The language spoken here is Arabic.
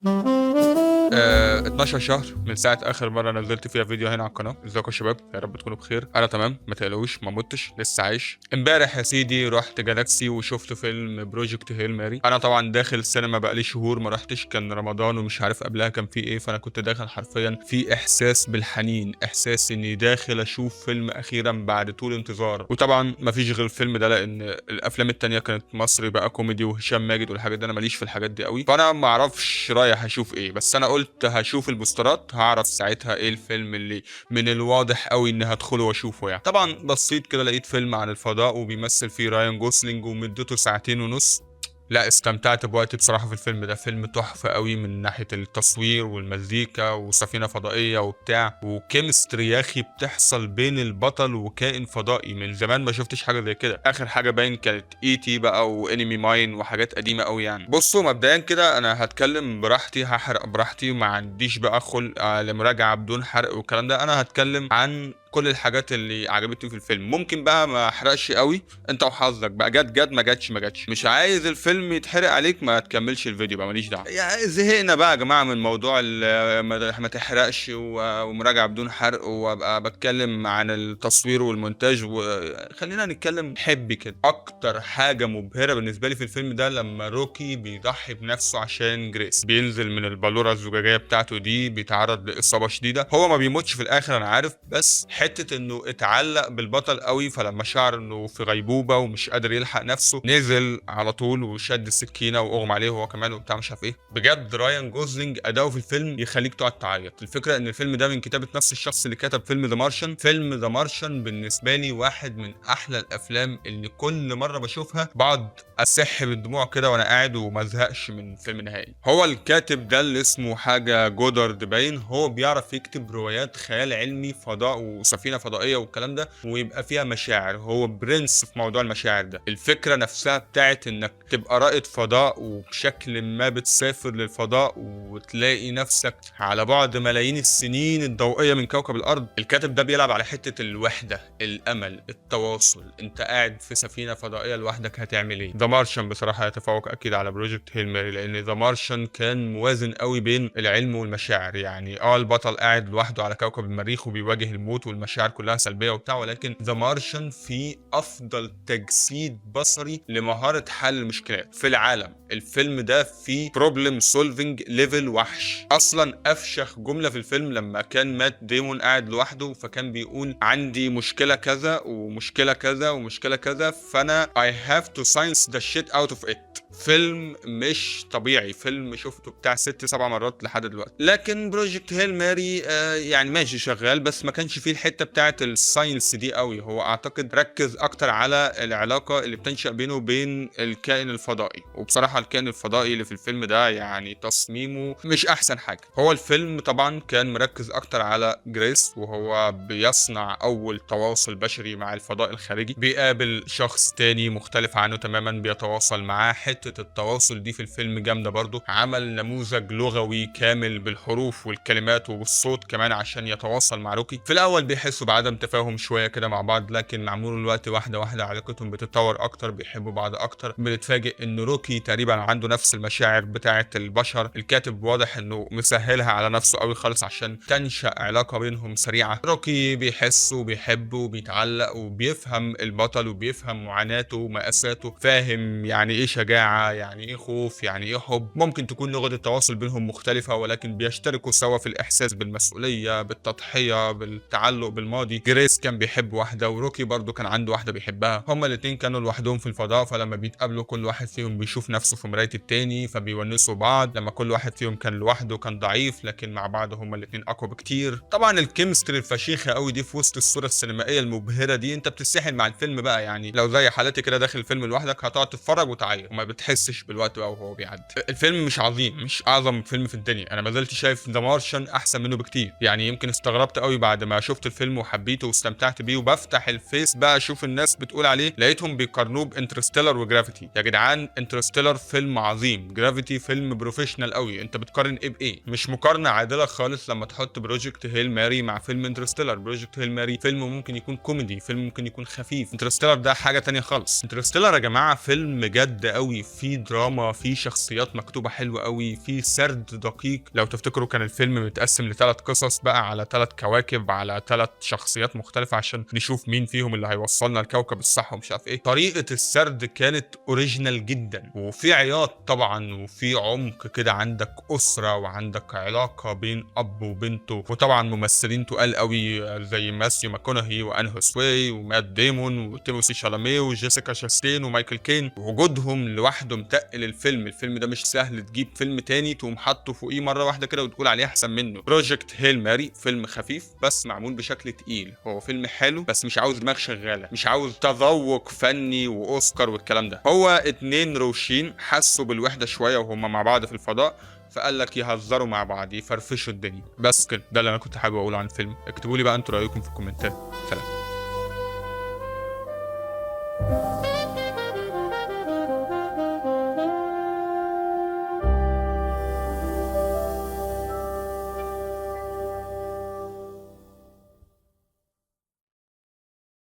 12 شهر من ساعة آخر مرة نزلت فيها فيديو هنا على القناة. ازيكم يا شباب؟ يا رب تكونوا بخير. أنا تمام، ما تقلقوش، ما متش، لسه عايش. امبارح يا سيدي رحت جالاكسي وشفت فيلم بروجكت هيل ماري. أنا طبعا داخل السينما بقالي شهور ما رحتش، كان رمضان ومش عارف قبلها كان في إيه، فأنا كنت داخل حرفيا في إحساس بالحنين، إحساس إني داخل أشوف فيلم أخيرا بعد طول انتظار. وطبعا ما فيش غير الفيلم ده، لأن الأفلام التانية كانت مصري بقى، كوميدي وهشام ماجد والحاجات دي، أنا ماليش في الحاجات دي قوي، فأنا ما أعرفش رايح أشوف إيه. بس أنا قلت هشوف البوسترات هعرف ساعتها ايه الفيلم اللي من الواضح قوي اني هدخله واشوفه. يعني طبعا بصيت كده لقيت فيلم عن الفضاء وبيمثل فيه رايان جوسلينج ومدته ساعتين ونص. لا، استمتعت بوقتي بصراحة في الفيلم ده. فيلم تحفة قوي من ناحية التصوير والمزيكا وسفينة فضائية وبتاع وكيمستري يا اخي بتحصل بين البطل وكائن فضائي. من زمان ما شفتش حاجة زي كده. اخر حاجة باين كانت اي تي بقى وانمي ماين وحاجات قديمة قوي. يعني بصوا مبدئيا كده انا هتكلم براحتي، هحرق براحتي، وما عنديش بقى خلق لمراجعة بدون حرق والكلام ده. انا هتكلم عن كل الحاجات اللي عجبتني في الفيلم. ممكن بقى ما احرقش قوي، انت وحظك بقى، جت ما جاتش ما جاتش. مش عايز الفيلم يتحرق عليك ما تكملش الفيديو بقى، ماليش دعوه. يعني زهقنا بقى يا جماعه من موضوع ما تحرقش ومراجعه بدون حرق، وابقى بتكلم عن التصوير والمونتاج. وخلينا نتكلم حبي كده. اكتر حاجه مبهره بالنسبه لي في الفيلم ده لما روكي بيضحي بنفسه عشان جريس، بينزل من البالوره الزجاجيه بتاعته دي، بيتعرض لاصابه شديده. هو ما بيموتش في الاخر انا عارف، بس حته انه اتعلق بالبطل قوي، فلما شعر انه في غيبوبه ومش قادر يلحق نفسه نزل على طول وشد السكينه واغمى عليه هو كمان وبتاع مش عارف ايه. بجد رايان جوزلينج اداؤه في الفيلم يخليك تقعد تعيط. الفكره ان الفيلم ده من كتابه نفس الشخص اللي كتب فيلم ذا مارشن. فيلم ذا مارشن بالنسبه لي واحد من احلى الافلام اللي كل مره بشوفها بقعد اسح بالدموع كده وانا قاعد وما ازهقش من فيلم نهائي. هو الكاتب ده اللي اسمه حاجه جودارد باين، هو بيعرف يكتب روايات خيال علمي، فضاء وسفينه فضائيه والكلام ده، ويبقى فيها مشاعر. هو برنس في موضوع المشاعر ده. الفكره نفسها بتاعت انك تبقى رائد فضاء وبشكل ما بتسافر للفضاء وتلاقي نفسك على بعد ملايين السنين الضوئيه من كوكب الارض. الكاتب ده بيلعب على حته الوحده، الامل، التواصل. انت قاعد في سفينه فضائيه لوحدك هتعمل ايه؟ ذا مارشن بصراحه يتفوق اكيد على بروجكت هيل ماري، لان ذا مارشن كان موازن قوي بين العلم والمشاعر. يعني البطل قاعد لوحده على كوكب المريخ وبيواجه الموت والمشاعر كلها سلبيه وبتاع، ولكن ذا مارشن فيه افضل تجسيد بصري لمهاره حل المشكلات في العالم. الفيلم ده فيه بروبلم سولفنج ليفل وحش. اصلا افشخ جمله في الفيلم لما كان مات ديمون قاعد لوحده، فكان بيقول عندي مشكله كذا ومشكله كذا ومشكله كذا، فانا I have to science the shit out of it. فيلم مش طبيعي، فيلم شفته بتاع 6-7 مرات لحد دلوقتي. لكن بروجكت هيل ماري يعني ماشي شغال، بس ما كانش فيه الحته بتاعت الساينس دي قوي. هو اعتقد ركز اكتر على العلاقه اللي بتنشأ بينه وبين الكائن الفضائي. وبصراحه الكائن الفضائي اللي في الفيلم ده يعني تصميمه مش احسن حاجه. هو الفيلم طبعا كان مركز اكتر على جريس، وهو بيصنع اول تواصل بشري مع الفضاء الخارجي، بيقابل شخص تاني مختلف عنه تماما بيتواصل معاه. حته التواصل دي في الفيلم جامده برضو. عمل نموذج لغوي كامل بالحروف والكلمات وبالصوت كمان عشان يتواصل مع روكي. في الاول بيحسوا بعدم تفاهم شويه كده مع بعض، لكن مع مرور الوقت واحده واحده علاقتهم بتتطور اكتر، بيحبوا بعض اكتر. بنتفاجئ ان روكي تقريبا عنده نفس المشاعر بتاعه البشر. الكاتب واضح انه مسهلها على نفسه قوي خالص عشان تنشأ علاقه بينهم سريعه. روكي بيحس وبيحب وبيتعلق وبيفهم البطل وبيفهم معاناته ومأساته، فاهم يعني ايه شجاعه، يعني ايه خوف، يعني ايه حب. ممكن تكون لغه التواصل بينهم مختلفه، ولكن بيشتركوا سوا في الاحساس بالمسؤوليه، بالتضحيه، بالتعلق بالماضي. جريس كان بيحب واحده وروكي برضو كان عنده واحده بيحبها. هما الاتنين كانوا لوحدهم في الفضاء، فلما بيتقابلوا كل واحد فيهم بيشوف نفسه في مرايه التاني، فبيونسوا بعض. لما كل واحد فيهم كان لوحده كان ضعيف، لكن مع بعض هما الاتنين اقوى بكتير. طبعا الكيمستري الفشيخه قوي دي في وسط الصوره السينمائيه المبهره دي، انت بتستحن مع الفيلم بقى. يعني لو زي حالتي كده داخل الفيلم لوحدك هتقعد تتفرج وتعيط وما بتحسش بالوقت بقى وهو بيعدي. الفيلم مش عظيم، مش اعظم فيلم في الدنيا. انا ما زلت شايف ذا مارشن احسن منه بكتير. يعني يمكن استغربت قوي بعد ما شفت الفيلم وحبيته واستمتعت بيه، وبفتح الفيس بقى اشوف الناس بتقول عليه، لقيتهم بيقارنوه بانترستيلر وجرافيتي. يا جدعان انترستيلر فيلم عظيم، جرافيتي فيلم بروفيشنال قوي. انت بتقارن ايه بايه؟ مش مقارنه عادله خالص لما تحط بروجكت هيل ماري مع فيلم انترستيلر. بروجكت هيل ماري فيلم ممكن يكون كوميدي، فيلم ممكن يكون خفيف. انترستيلر ده حاجه تانية خالص. انترستيلر يا جماعه فيلم جد قوي، فيه دراما، فيه شخصيات مكتوبه حلوه قوي، فيه سرد دقيق. لو تفتكروا كان الفيلم متقسم ل3 قصص بقى، على 3 كواكب، على 3 شخصيات مختلفه، عشان نشوف مين فيهم اللي هيوصلنا الكوكب الصح ومش عارف ايه. طريقه السرد كانت اوريجينال جدا، وفي عياط طبعا، وفي عمق كده. عندك اسره وعندك علاقه بين اب وبنته، وطبعا ممثلين تقال قوي زي ماثيو ماكونهي وان هوسواي ومات ديمون وتيموثي شالامي وجيسيكا شاستين ومايكل كين. وجودهم لوحده متقل الفيلم. الفيلم ده مش سهل تجيب فيلم تاني تقوم حاطه فوقيه مره واحده كده وتقول عليه احسن منه. بروجكت هيل ماري فيلم خفيف بس معمول بشكل تقيل. هو فيلم حلو بس مش عاوز دماغ شغاله، مش عاوز تذوق فني واوسكار والكلام ده. هو 2 روشين حسوا بالوحده شويه وهم مع بعض في الفضاء، فقال لك يهزروا مع بعض يفرفشوا الدنيا. بس كده، ده اللي انا كنت حابب اقوله عن الفيلم. اكتبوا لي بقى انتوا رايكم في الكومنتات. سلام.